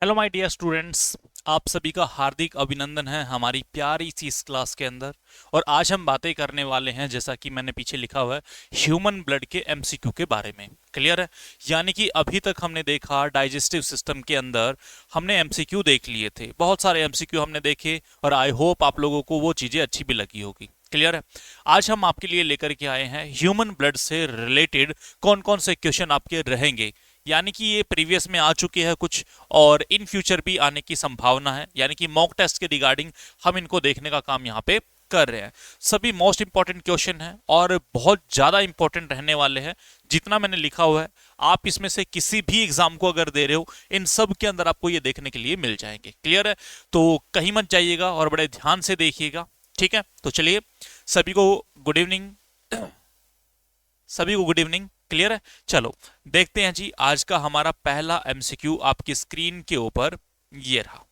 Hello my dear students. आप सभी का हार्दिक अभिनंदन है हमारी प्यारी सी इस क्लास के अंदर। और आज हम बातें करने वाले हैं, जैसा कि मैंने पीछे लिखा हुआ है, ह्यूमन ब्लड के एमसीक्यू के बारे में। क्लियर है? यानी कि अभी तक हमने देखा डाइजेस्टिव सिस्टम के अंदर हमने एमसीक्यू देख लिए थे, बहुत सारे एमसीक्यू हमने देखे, और आई होप आप लोगों को वो चीज़ें अच्छी भी लगी होगी। क्लियर है? आज हम आपके लिए लेकर के आए हैं ह्यूमन ब्लड से रिलेटेड कौन कौन से क्वेश्चन आपके रहेंगे। यानी कि ये प्रीवियस में आ चुके हैं कुछ, और इन फ्यूचर भी आने की संभावना है। यानी कि मॉक टेस्ट के रिगार्डिंग हम इनको देखने का काम यहाँ पे कर रहे हैं। सभी मोस्ट इंपॉर्टेंट क्वेश्चन है और बहुत ज्यादा इंपॉर्टेंट रहने वाले हैं। जितना मैंने लिखा हुआ है, आप इसमें से किसी भी एग्जाम को अगर दे रहे हो, इन सब के अंदर आपको ये देखने के लिए मिल जाएंगे। क्लियर है? तो कहीं मत जाइएगा और बड़े ध्यान से देखिएगा। ठीक है, तो चलिए, सभी को गुड इवनिंग। सभी को गुड इवनिंग। क्लियर है? चलो देखते हैं जी। आज का हमारा पहला एमसीक्यू आपकी स्क्रीन के ऊपर ये रहा।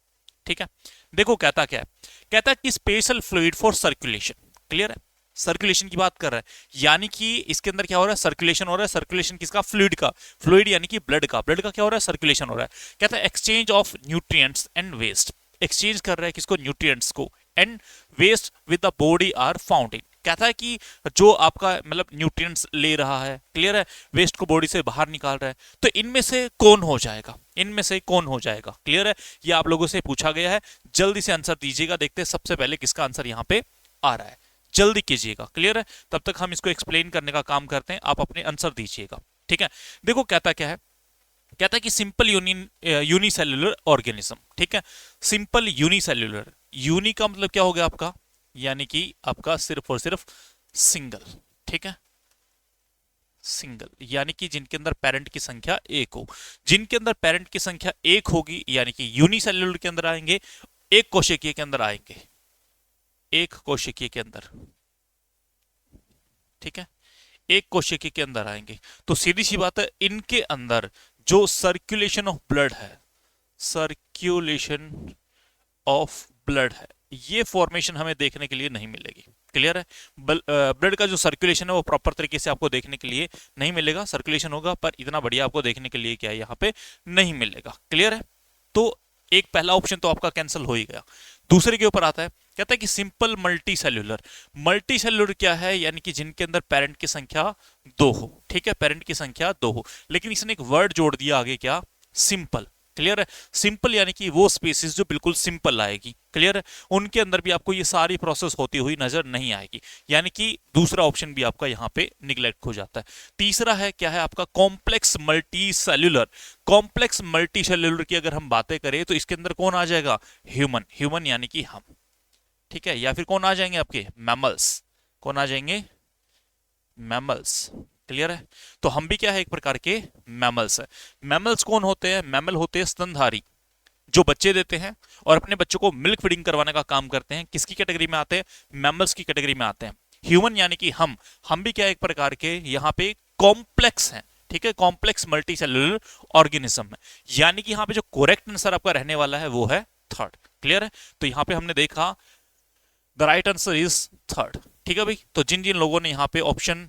ठीक है, देखो कहता क्या है। कहता है कि special fluid for circulation. Clear है? सर्कुलेशन की बात कर रहा है, यानी कि इसके अंदर क्या हो रहा है, सर्कुलेशन हो रहा है। सर्कुलेशन किसका? फ्लूइड का। फ्लूइड यानी कि ब्लड का। ब्लड का क्या हो रहा है? सर्कुलेशन हो रहा है। कहता है exchange of nutrients and waste. Exchange कर रहा है किसको? न्यूट्रिएंट्स को। And waste with the body are found in. कहता है कि जो आपका मतलब न्यूट्रिएंट्स ले रहा है, क्लियर है, वेस्ट को बॉडी से बाहर निकाल रहा है, तो इनमें से कौन हो जाएगा? इनमें से कौन हो जाएगा? क्लियर है? ये आप लोगों से पूछा गया है। जल्दी से आंसर दीजिएगा। देखते हैं सबसे पहले किसका आंसर यहाँ पे आ रहा है। जल्दी कीजिएगा। क्लियर है? तब तक हम इसको एक्सप्लेन करने का काम करते हैं, आप अपने आंसर दीजिएगा। ठीक है, देखो कहता क्या है। कहता है कि सिंपल यूनिसेल्युलर ऑर्गेनिज्म। ठीक है, सिंपल यूनिसेल्युलर। यूनि का मतलब क्या हो गया आपका? यानी कि आपका सिर्फ और सिर्फ सिंगल। ठीक है, सिंगल यानी कि जिनके अंदर पेरेंट की संख्या एक हो। जिनके अंदर पेरेंट की संख्या एक होगी यानी कि यूनिसेल्युलर के अंदर आएंगे। एक कोशिकीय के अंदर आएंगे। एक कोशिकीय के अंदर। ठीक है, एक कोशिकी के अंदर आएंगे। तो सीधी सी बात है, इनके अंदर जो सर्कुलेशन ऑफ ब्लड है, सर्कुलेशन ऑफ ब्लड है, ये फॉर्मेशन हमें देखने के लिए नहीं मिलेगी। क्लियर है? ब्लड का जो सर्कुलेशन है वो प्रॉपर तरीके से आपको देखने के लिए नहीं मिलेगा। सर्कुलेशन होगा पर इतना बढ़िया आपको देखने के लिए क्या है यहाँ पे नहीं मिलेगा। क्लियर है? तो एक पहला ऑप्शन तो आपका कैंसिल हो ही गया। दूसरे के ऊपर आता है। कहता है कि simple multi cellular. Multi cellular क्या है? यानी कि जिनके अंदर पेरेंट की संख्या दो हो। ठीक है, पेरेंट की संख्या दो हो, लेकिन इसने एक वर्ड जोड़ दिया आगे, क्या? सिंपल। क्लियर है? सिंपल यानी कि वो स्पीसीज जो बिल्कुल सिंपल आएगी। क्लियर है? उनके अंदर भी आपको ये सारी प्रोसेस होती हुई नजर नहीं आएगी। यानी कि दूसरा ऑप्शन भी आपका यहाँ पे निग्लेक्ट हो जाता है। तीसरा है क्या है आपका? Complex multi cellular. Complex multi cellular की अगर हम बातें करें तो इसके अंदर कौन आ जाएगा? ह्यूमन। ह्यूमन यानी कि हम। ठीक है, या फिर कौन आ जाएंगे आपके? मैमल्स। कौन आ जाएंगे? मैमल्स। क्लियर है? तो हम भी क्या है? एक प्रकार के मैमल्स है। मैमल्स कौन होते हैं? मैमल होते हैं स्तनधारी, जो बच्चे देते हैं और अपने बच्चों को मिल्क फीडिंग करवाने का काम करते हैं। किसकी कैटेगरी में आते हैं? मैमल्स की कैटेगरी में आते हैं। ह्यूमन यानी कि हम भी क्या एक प्रकार के यहाँ पे कॉम्प्लेक्स हैं। ठीक है, कॉम्प्लेक्स मल्टी सेलुलर ऑर्गेनिज्म है। यानी कि यहाँ पे जो करेक्ट आंसर आपका रहने वाला है वो है थर्ड। क्लियर है? तो यहाँ पे हमने देखा the right answer is third. ठीक है भाई, तो जिन जिन लोगों ने यहाँ पे ऑप्शन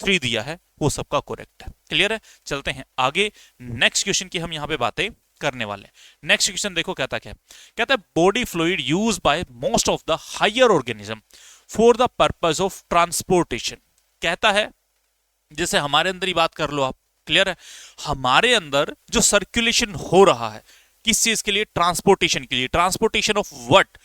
3 दिया है वो सबका करेक्ट है। क्लियर है? चलते हैं आगे। नेक्स्ट क्वेश्चन की हम यहाँ पे बातें करने वाले हैं। नेक्स्ट क्वेश्चन देखो कहता क्या है। कहता है body fluid use by most of the higher organism for the purpose of transportation. कहता है जैसे हमारे अंदर ही बात कर लो आप। क्लियर है? हमारे अंदर जो सर्कुलेशन हो रहा है किस चीज के लिए? ट्रांसपोर्टेशन के लिए। Transportation of what?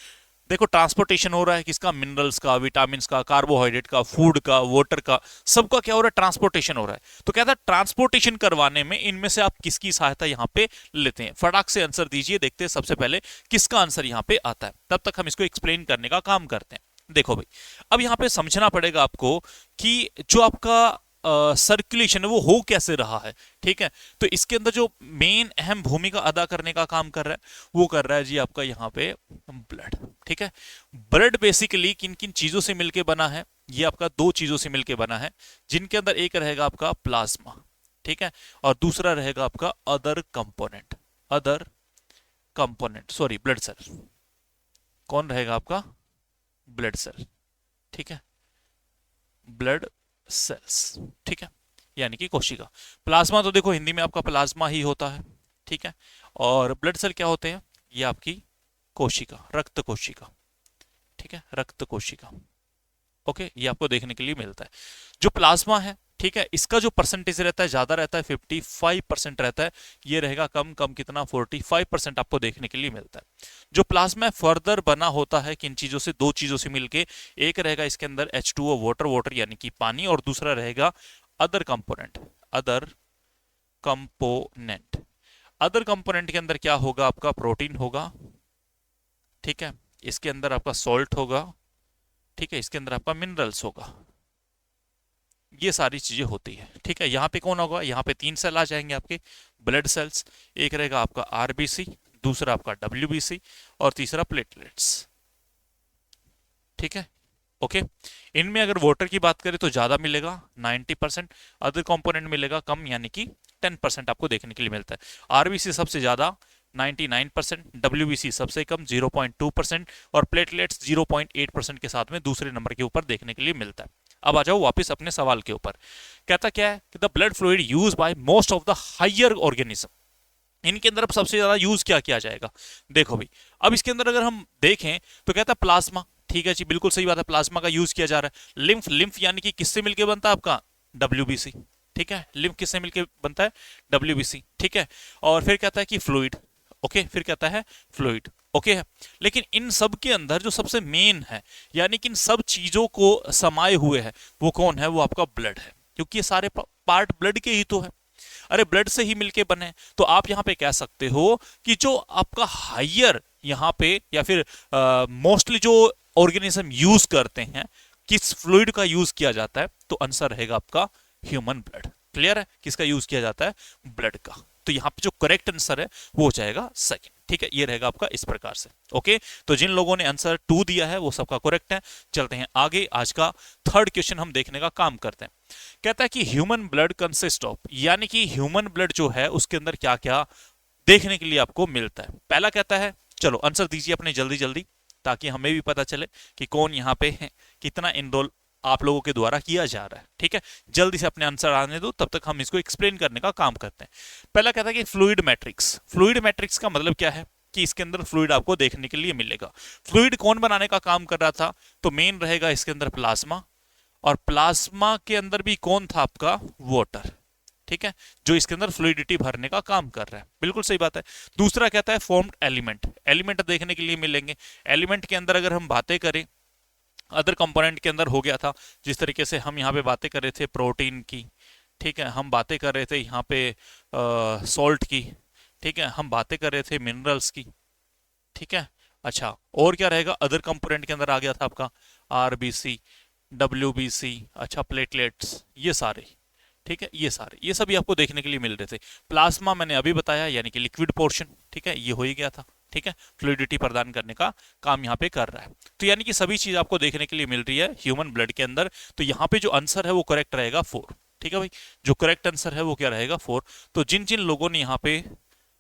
देखो ट्रांसपोर्टेशन हो रहा है किसका? मिनरल्स का, विटामिन का, कार्बोहाइड्रेट का, फूड का, वाटर का, सबका क्या हो रहा है? ट्रांसपोर्टेशन हो रहा है। तो कहता है ट्रांसपोर्टेशन करवाने में इनमें से आप किसकी सहायता यहां पे लेते हैं? फटाक से आंसर दीजिए। देखते हैं सबसे पहले किसका आंसर यहां पे आता है, तब तक हम इसको एक्सप्लेन करने का काम करते हैं। देखो भाई, अब यहां पे समझना पड़ेगा आपको कि जो आपका सर्कुलेशन है वो हो कैसे रहा है। ठीक है, तो इसके अंदर जो मेन अहम भूमिका अदा करने का काम कर रहा है वो कर रहा है जी आपका यहाँ पे ब्लड। ठीक है, ब्लड बेसिकली किन किन चीजों से मिलके बना है? ये आपका दो चीजों से मिलके बना है, जिनके अंदर एक रहेगा आपका प्लाज्मा। ठीक है, और दूसरा रहेगा आपका other component. Other component, sorry, blood cell. कौन रहेगा आपका? Blood cell. ठीक है, ब्लड सेल्स। ठीक है, यानी कि कोशिका। प्लाज्मा तो देखो हिंदी में आपका प्लाज्मा ही होता है। ठीक है। और ब्लड सेल क्या होते हैं? ये आपकी कोशिका, रक्त कोशिका, ठीक है, रक्त कोशिका। ओके, ये आपको देखने के लिए मिलता है। जो प्लाज्मा है, ठीक है, इसका जो परसेंटेज रहता है ज्यादा रहता है, 55% रहता है। ये रहेगा कम, कम कितना, 45% आपको देखने के लिए मिलता है। जो प्लाज्मा फर्दर बना होता है किन चीजों से? दो चीजों से मिलके। एक रहेगा इसके अंदर H2O, वाटर, वाटर यानी कि पानी, और दूसरा रहेगा other component, other component. Other component के अंदर क्या होगा? आपका प्रोटीन होगा, ठीक है, इसके अंदर आपका सॉल्ट होगा, ठीक है, इसके अंदर आपका मिनरल्स होगा। ये सारी चीजें होती है, ठीक है। यहाँ पे कौन होगा? यहाँ पे 3 सेल आ जाएंगे आपके ब्लड सेल्स। एक रहेगा आपका आरबीसी, दूसरा आपका डब्ल्यूबीसी, और तीसरा प्लेटलेट्स, ठीक है। ओके, इनमें अगर वाटर की बात करें तो ज्यादा मिलेगा 90%, अदर कंपोनेंट मिलेगा कम यानी कि 10% आपको देखने के लिए मिलता है। आरबीसी सबसे ज्यादा 99%, डब्ल्यूबीसी सबसे कम 0.2%, और प्लेटलेट्स 0.8% के साथ में दूसरे नंबर के ऊपर देखने के लिए मिलता है। अब आ जाओ वापस अपने सवाल के ऊपर। कहता क्या है कि the blood fluid use by most of the higher organism. इनके अंदर अब सबसे ज्यादा यूज क्या किया जाएगा? देखो भाई, अब इसके अंदर अगर हम देखें तो कहता है प्लाज्मा, ठीक है जी, बिल्कुल सही बात है, प्लाज्मा का यूज किया जा रहा है। लिम्फ, लिम्फ यानी कि किससे मिलकर बनता है आपका? डब्ल्यूबीसी, ठीक है, लिम्फ किससे मिलकर बनता है? डब्ल्यूबीसी, ठीक है। और फिर कहता है कि फ्लूइड, ओके, फिर कहता है फ्लूइड, ओके है। लेकिन इन सब के अंदर जो सबसे मेन है, यानी कि इन सब चीजों को समाये हुए है, वो कौन है? वो आपका ब्लड है, क्योंकि ये सारे पार्ट ब्लड के ही तो है। अरे ब्लड से ही मिलके बने, तो आप यहां पे कह सकते हो कि जो आपका हायर यहां पे, या फिर मोस्टली जो ऑर्गेनिज्म यूज करते हैं, किस फ्लूइड का यूज किया जाता है? तो आंसर रहेगा आपका ह्यूमन ब्लड। क्लियर है? किसका यूज किया जाता है? ब्लड का। तो यहाँ पे जो करेक्ट आंसर है वो हो जाएगा सेकंड, ठीक है। ये रहेगा आपका इस प्रकार से, ओके। तो जिन लोगों ने आंसर 2 दिया है वो सबका करेक्ट है। चलते हैं आगे, आज का थर्ड क्वेश्चन हम देखने का काम करते हैं। कहता है कि ह्यूमन ब्लड कंसिस्ट ऑफ, यानी कि ह्यूमन ब्लड जो है उसके अंदर क्या क्या देखने के लिए आपको मिलता है। पहला कहता है, चलो आंसर दीजिए अपने जल्दी जल्दी, ताकि हमें भी पता चले कि कौन यहाँ पे है, कितना इनरोल आप लोगों के द्वारा किया जा रहा है, ठीक है। जल्दी से अपने आंसर आने दो, तब तक हम इसको एक्सप्लेन करने का काम करते हैं। पहला कहता है कि फ्लूइड मैट्रिक्स। फ्लूइड मैट्रिक्स का मतलब क्या है? कि इसके अंदर फ्लूइड आपको देखने के लिए मिलेगा। फ्लूइड कौन बनाने का काम कर रहा था? तो मेन रहेगा इसके अंदर प्लाज्मा, और प्लाज्मा के अंदर भी कौन था आपका? वाटर, ठीक है, जो इसके अंदर फ्लूइडिटी भरने का काम कर रहा है। बिल्कुल सही बात है। दूसरा कहता है फॉर्म्ड एलिमेंट। एलिमेंट देखने के लिए मिलेंगे। एलिमेंट के अंदर अगर हम बातें करें, अदर कंपोनेंट के अंदर हो गया था, जिस तरीके से हम यहाँ पे बातें कर रहे थे प्रोटीन की, ठीक है, हम बातें कर रहे थे यहाँ पे सॉल्ट की, ठीक है, हम बातें कर रहे थे मिनरल्स की, ठीक है। अच्छा, और क्या रहेगा? अदर कंपोनेंट के अंदर आ गया था आपका आरबीसी, डब्ल्यूबीसी, अच्छा, प्लेटलेट्स, ये सारे, ठीक है, ये सारे, ये सभी आपको देखने के लिए मिल रहे थे। प्लाज्मा मैंने अभी बताया, यानी कि लिक्विड पोर्शन, ठीक है, ये हो ही गया था, ठीक है, फ्लूइडिटी प्रदान करने का काम यहाँ पे कर रहा है। तो यानी कि सभी चीज आपको देखने के लिए मिल रही है ह्यूमन ब्लड के अंदर। तो यहाँ पे जो आंसर है वो करेक्ट रहेगा 4, ठीक है भाई, जो करेक्ट आंसर है वो क्या रहेगा? 4। तो जिन जिन लोगों ने यहाँ पे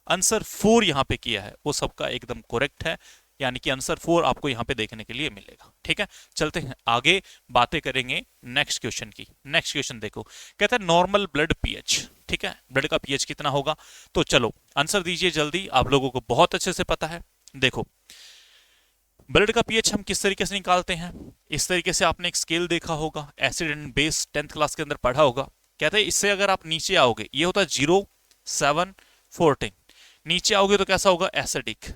आंसर 4 यहाँ पे किया है वो सबका एकदम करेक्ट है, यानी कि आंसर 4 आपको यहाँ पे देखने के लिए मिलेगा, ठीक है। चलते हैं आगे, बातें करेंगे नेक्स्ट क्वेश्चन की। नेक्स्ट क्वेश्चन देखो, कहता है नॉर्मल ब्लड पीएच, ठीक है, ब्लड का पीएच कितना होगा? तो चलो आंसर दीजिए जल्दी, आप लोगों को बहुत अच्छे से पता है। देखो, ब्लड का पीएच हम किस तरीके से निकालते हैं? इस तरीके से आपने एक स्केल देखा होगा, acid and base 10th class के अंदर पढ़ा होगा। कहते हैं इससे अगर आप नीचे आओगे, ये होता है 0, 7, 14, नीचे आओगे तो कैसा होगा? एसिडिक,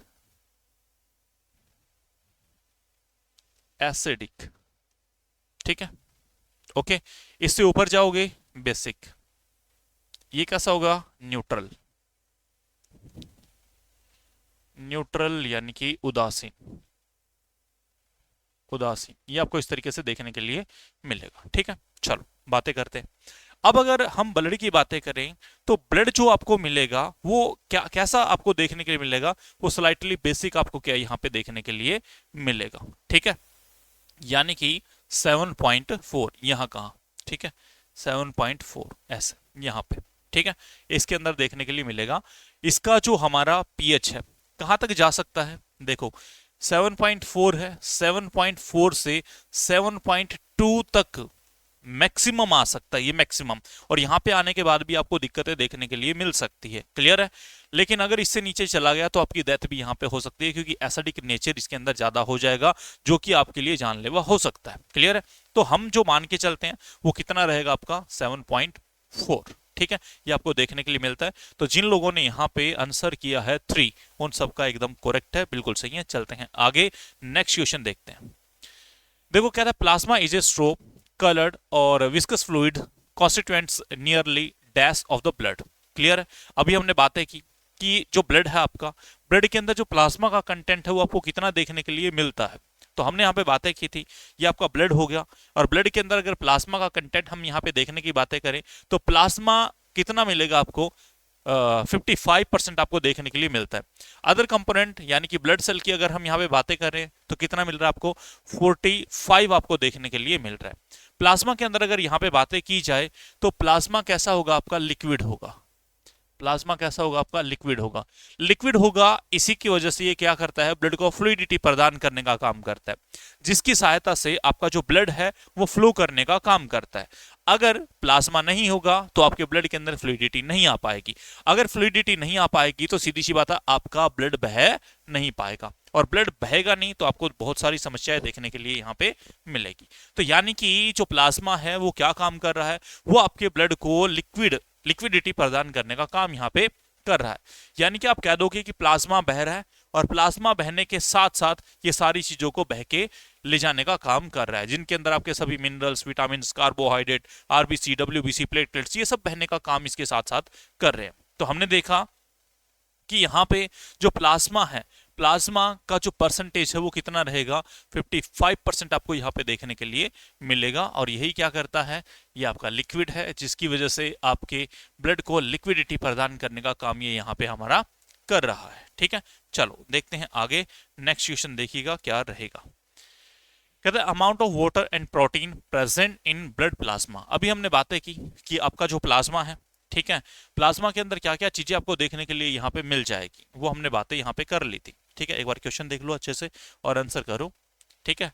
एसिडिक, ठीक है, ओके। इससे ऊपर जाओगे बेसिक, ये कैसा होगा? न्यूट्रल, न्यूट्रल यानी कि उदासीन, उदासीन, ये आपको इस तरीके से देखने के लिए मिलेगा, ठीक है। चलो बातें करते हैं। अब अगर हम ब्लड की बातें करें तो ब्लड जो आपको मिलेगा वो क्या, कैसा आपको देखने के लिए मिलेगा? वो स्लाइटली बेसिक आपको क्या यहाँ पे देखने के लिए मिलेगा, ठीक है, यानी कि 7.4 यहाँ कहा, ठीक है, 7.4 ऐसे यहाँ पे, ठीक है, इसके अंदर देखने के लिए मिलेगा। इसका जो हमारा पीएच है कहां तक जा सकता है? देखो 7.4 है, 7.4 से 7.2 तक मैक्सिमम आ सकता है, ये मैक्सिमम, और यहाँ पे आने के बाद भी आपको दिक्कतें देखने के लिए मिल सकती है। क्लियर है? लेकिन अगर इससे नीचे चला गया तो आपकी डेथ भी यहाँ पे हो सकती है, क्योंकि एसिडिक नेचर इसके अंदर ज्यादा हो जाएगा, जो कि आपके लिए जानलेवा हो सकता है। क्लियर है? तो हम जो मान के चलते हैं वो कितना रहेगा आपका 7.4। ठीक है, ये आपको देखने के लिए मिलता है। तो जिन लोगों ने यहाँ पे आंसर किया है 3, उन सबका एकदम करेक्ट है, बिल्कुल सही है। चलते हैं आगे, नेक्स्ट क्वेश्चन देखते हैं। देखो क्या था, plasma is a straw coloured और viscous fluid constituents nearly dash of the blood. Clear है? अभी हमने बातें की कि जो ब्लड है आपका, ब्लड के अंदर जो प्लाज्मा का कंटेंट है वो आपको कितना देखने के लिए मिलता है। तो हमने यहाँ पे बातें की थी, ये आपका ब्लड हो गया, और ब्लड के अंदर अगर प्लाज्मा का कंटेंट हम यहाँ पे देखने की बातें करें तो प्लाज्मा कितना मिलेगा आपको, 55% आपको देखने के लिए मिलता है। अदर कंपोनेंट यानी कि ब्लड सेल की अगर हम यहाँ पे बातें करें तो कितना मिल रहा है आपको, 45 आपको देखने के लिए मिल रहा है। प्लाज्मा के अंदर अगर यहाँ पे बातें की जाए तो प्लाज्मा कैसा होगा आपका, लिक्विड होगा। प्लाज्मा कैसा होगा आपका, लिक्विड होगा। लिक्विड होगा, इसी की वजह से ये क्या करता है, ब्लड को फ्लूइडिटी प्रदान करने का काम करता है, जिसकी सहायता से आपका जो ब्लड है वो फ्लो करने का काम करता है। अगर प्लाज्मा नहीं होगा तो आपके ब्लड के अंदर फ्लूइडिटी नहीं आ पाएगी। अगर फ्लूइडिटी नहीं आ पाएगी तो सीधी सी बात है, आपका ब्लड बह नहीं पाएगा, और ब्लड बहेगा नहीं तो आपको बहुत सारी समस्याएं देखने के लिए यहाँ पे मिलेगी। तो यानी कि जो प्लाज्मा है वो क्या काम कर रहा है, वो आपके ब्लड को लिक्विडिटी प्रदान करने का काम यहाँ पे कर रहा है। यानी कि आप कह दोगे कि प्लाज्मा बह रहा है, और प्लाज्मा बहने के साथ साथ ये सारी चीजों को बह के ले जाने का काम कर रहा है, जिनके अंदर आपके सभी minerals, vitamin, carbohydrate, RBC, WBC, platelets, ये सब बहने का काम इसके साथ साथ कर रहे हैं। तो हमने देखा कि यहाँ पे जो प्लाज्मा है, प्लाज्मा का जो परसेंटेज है वो कितना रहेगा, 55% आपको यहाँ पे देखने के लिए मिलेगा। और यही क्या करता है, ये आपका लिक्विड है, जिसकी वजह से आपके ब्लड को लिक्विडिटी प्रदान करने का काम ये यहाँ पे हमारा कर रहा है। ठीक है, चलो देखते हैं आगे, नेक्स्ट क्वेश्चन देखिएगा क्या रहेगा। कहते हैं amount of water and protein present in blood plasma. अभी हमने बातें की कि आपका जो प्लाज्मा है, ठीक है, प्लाज्मा के अंदर क्या क्या चीजें आपको देखने के लिए यहाँ पे मिल जाएगी, वो हमने बातें यहाँ पे कर ली थी। ठीक है, एक बार क्वेश्चन देख लो अच्छे से और आंसर करो। ठीक है,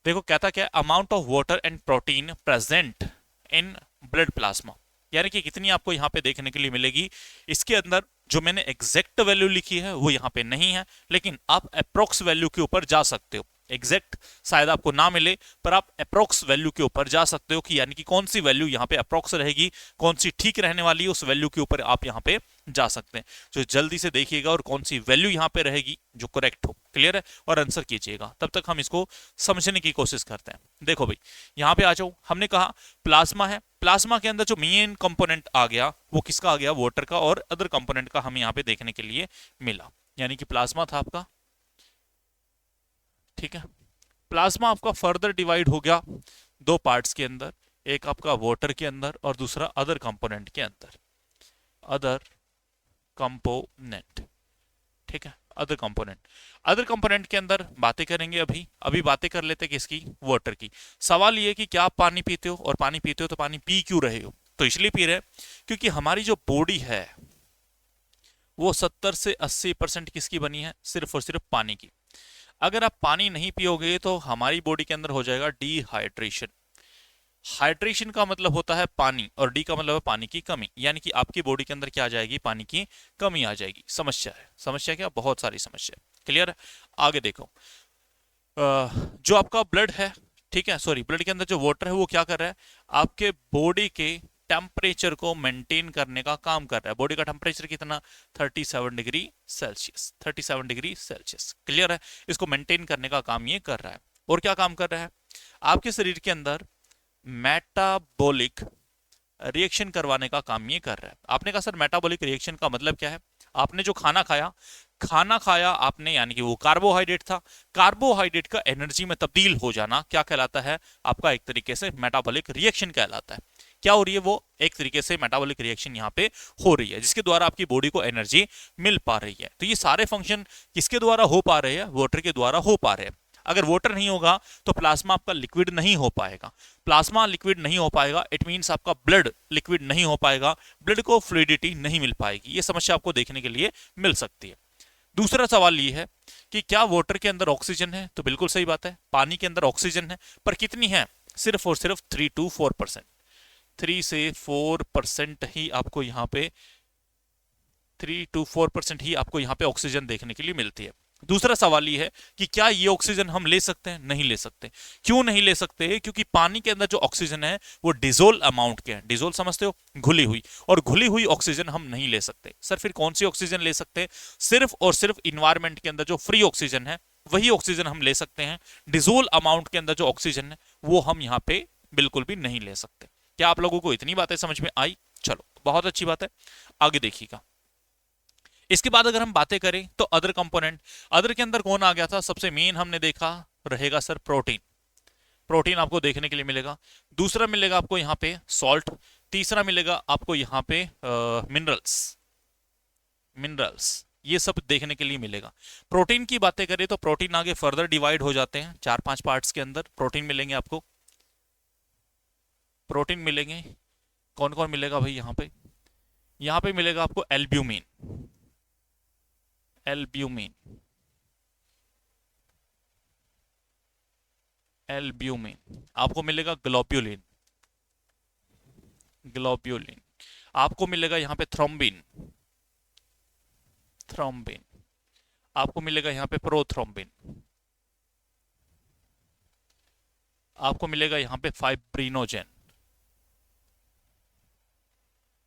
देखो कहता क्या, amount of water and protein present in blood plasma, यानी कि कितनी आपको यहाँ पे देखने के लिए मिलेगी। इसके अंदर जो मैंने एग्जैक्ट वैल्यू लिखी है वो यहाँ पे नहीं है, लेकिन आप अप्रोक्स वैल्यू के ऊपर जा सकते हो। एग्जैक्ट शायद आपको ना मिले, पर आप अप्रोक्स वैल्यू के ऊपर जा सकते हो कि यानी कि कौन सी वैल्यू यहाँ पे अप्रोक्स रहेगी, कौन सी ठीक रहने वाली है, उस वैल्यू के ऊपर आप यहाँ पे जा सकते हैं। तो जल्दी से देखिएगा और कौन सी वैल्यू यहाँ पे रहेगी जो करेक्ट हो। क्लियर है? और आंसर कीजिएगा, तब तक हम इसको समझने की कोशिश करते हैं। देखो भाई, यहाँ पे आ जाओ। हमने कहा प्लाज्मा है, प्लाज्मा के अंदर जो मेन कंपोनेंट आ गया वो किसका आ गया, वाटर का, और अदर कंपोनेंट का हमें यहाँ पे देखने के लिए मिला। यानी कि प्लाज्मा था आपका, ठीक है, प्लाज्मा आपका फर्दर डिवाइड हो गया दो पार्ट्स के अंदर, एक आपका वाटर के अंदर और दूसरा अदर कंपोनेंट के अंदर। अदर कंपोनेंट, ठीक है, अदर कंपोनेंट के अंदर बातें करेंगे। अभी बातें कर लेते किसकी, वाटर की। सवाल ये कि क्या आप पानी पीते हो, और पानी पीते हो तो पानी पी क्यों रहे हो। तो इसलिए पी रहे क्योंकि हमारी जो बॉडी है वो 70 से 80% किसकी बनी है, सिर्फ और सिर्फ पानी की। अगर आप पानी नहीं पियोगे तो हमारी बॉडी के अंदर हो जाएगा डिहाइड्रेशन। हाइड्रेशन का मतलब होता है पानी, और डी का मतलब है पानी की कमी, यानी कि आपकी बॉडी के अंदर क्या आ जाएगी, पानी की कमी आ जाएगी। समस्या है, समस्या क्या, बहुत सारी समस्या। क्लियर है? आगे देखो, जो आपका ब्लड है, ठीक है, सॉरी, ब्लड के अंदर जो वाटर है वो क्या कर रहा है, आपके बॉडी के टेम्परेचर को मेंटेन करने का काम कर रहा है। बॉडी का टेम्परेचर कितना, 37 degree Celsius, 37 degree Celsius. Clear है? इसको मेंटेन करने का काम ये कर रहा है। और क्या काम कर रहा है, आपके शरीर के अंदर मेटाबॉलिक रिएक्शन करवाने का काम ये कर रहा है। आपने कहा सर मेटाबॉलिक रिएक्शन का मतलब क्या है, आपने जो खाना खाया आपने, यानी कि वो कार्बोहाइड्रेट था, कार्बोहाइड्रेट का एनर्जी में तब्दील हो जाना क्या कहलाता है, आपका एक तरीके से मेटाबॉलिक रिएक्शन कहलाता है। क्या हो रही है, वो एक तरीके से मेटाबॉलिक रिएक्शन यहाँ पे हो रही है, जिसके द्वारा आपकी बॉडी को एनर्जी मिल पा रही है। तो ये सारे फंक्शन किसके द्वारा हो पा रहे हैं, वाटर के द्वारा हो पा रहे हैं। अगर वाटर नहीं होगा तो प्लाज्मा आपका लिक्विड नहीं हो पाएगा, प्लाज्मा लिक्विड नहीं हो पाएगा, इट मींस आपका ब्लड लिक्विड नहीं हो पाएगा, ब्लड को फ्लूइडिटी नहीं मिल पाएगी। ये समस्या आपको देखने के लिए मिल सकती है। दूसरा सवाल ये है कि क्या वाटर के अंदर ऑक्सीजन है, तो बिल्कुल सही बात है, पानी के अंदर ऑक्सीजन है, पर कितनी है, सिर्फ और सिर्फ 3 to 4%, 3 से 4% ही आपको यहाँ पे 3 to 4% ही आपको यहाँ पे ऑक्सीजन देखने के लिए मिलती है। दूसरा सवाल ये है कि क्या ये ऑक्सीजन हम ले सकते हैं? नहीं ले सकते। क्यों नहीं ले सकते? क्योंकि पानी के अंदर जो ऑक्सीजन है वो डिजोल अमाउंट के हैं। डिजोल समझते हो? घुली हुई, और घुली हुई ऑक्सीजन हम नहीं ले सकते। सर फिर कौन सी ऑक्सीजन ले सकते हैं? सिर्फ और सिर्फ इन्वायरमेंट के अंदर जो फ्री ऑक्सीजन है वही ऑक्सीजन हम ले सकते हैं। डिजोल अमाउंट के अंदर जो ऑक्सीजन है वो हम यहाँ पे बिल्कुल भी नहीं ले सकते। क्या आप लोगों को इतनी बातें समझ में आई? चलो बहुत अच्छी बात है, आगे देखिएगा। इसके बाद अगर हम बातें करें तो अदर कंपोनेंट, अदर के अंदर कौन आ गया था? सबसे मेन हमने देखा रहेगा सर प्रोटीन। प्रोटीन आपको देखने के लिए मिलेगा। दूसरा मिलेगा आपको यहाँ पे सॉल्ट। तीसरा मिलेगा आपको यहाँ पे मिनरल्स, मिनरल्स ये सब देखने के लिए मिलेगा। प्रोटीन की बातें करें तो प्रोटीन आगे फर्दर डिवाइड हो जाते हैं 4-5 पार्ट्स के अंदर प्रोटीन मिलेंगे आपको। प्रोटीन मिलेंगे, कौन कौन मिलेगा भाई यहाँ पे? यहाँ पे मिलेगा आपको एल्ब्यूमिन, एल्ब्यूमिन, एल्ब्यूमिन आपको मिलेगा। ग्लोब्यूलिन, ग्लोब्यूलिन आपको मिलेगा यहाँ पे। थ्रोम्बिन, थ्रोम्बिन आपको मिलेगा यहाँ पे। प्रोथ्रोम्बिन आपको मिलेगा यहाँ पे। फाइब्रिनोजेन,